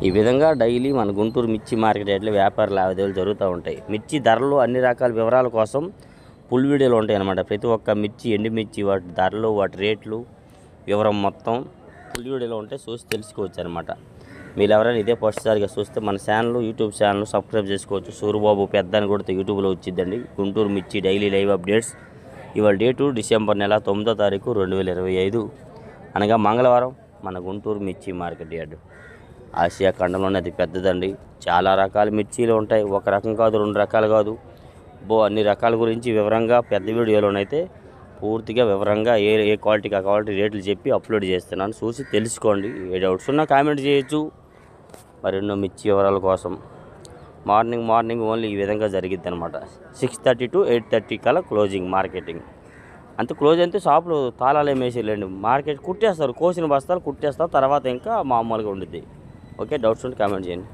ఈ విధంగా డైలీ మన గుంటూరు మిర్చి మార్కెట్ యార్డ్లో వ్యాపార లావాదేవీలు జరుగుతూ ఉంటాయి. మిర్చి ధరలు అన్ని రకాల వివరాల కోసం ఫుల్ వీడియోలు ఉంటాయి అన్నమాట. ప్రతి ఒక్క మిర్చి, ఎండుమిర్చి, వాటి ధరలు, వాటి రేట్లు వివరం మొత్తం ఫుల్ వీడియోలో ఉంటే చూసి తెలుసుకోవచ్చు అనమాట. మీరు ఎవరైనా ఇదే ఫస్ట్ సారిగా చూస్తే మన ఛానల్, యూట్యూబ్ ఛానల్ సబ్స్క్రైబ్ చేసుకోవచ్చు. సూరిబాబు పెద్ద అని కొడితే యూట్యూబ్లో వచ్చిద్దండి. గుంటూరు మిర్చి డైలీ లైవ్ అప్డేట్స్. ఇవాళ డేటు డిసెంబర్ నెల 9వ తారీఖు 2025 అనగా మంగళవారం. మన గుంటూరు మిర్చి మార్కెట్ యార్డు ఆసియా ఖండంలోనే అతి పెద్దదండి. చాలా రకాల మిర్చీలు ఉంటాయి. ఒక రకం కాదు, 2 రకాలు కాదు, అన్ని రకాల గురించి వివరంగా పెద్ద వీడియోలోనైతే పూర్తిగా వివరంగా ఏ క్వాలిటీకి ఆ క్వాలిటీ రేట్లు చెప్పి అప్లోడ్ చేస్తున్నాను. చూసి తెలుసుకోండి. ఏ డౌట్స్ ఉన్నా కామెంట్ చేయొచ్చు. మరెన్నో మిర్చి వివరాల కోసం మార్నింగ్ ఓన్లీ ఈ విధంగా జరిగిద్ది అనమాట. 6:30 to 8:30 కల్లా క్లోజింగ్ మార్కెటింగ్. అంతే, క్లోజ్ అయితే షాపులు తాళాలు ఏమేసేయండి. మార్కెట్ కుట్టేస్తారు, కోసిన బస్తాలు కుట్టేస్తారు. తర్వాత ఇంకా మామూలుగా ఉండుద్ది. ఓకే, డౌట్స్ ఉంటే కామెంట్ చేయండి.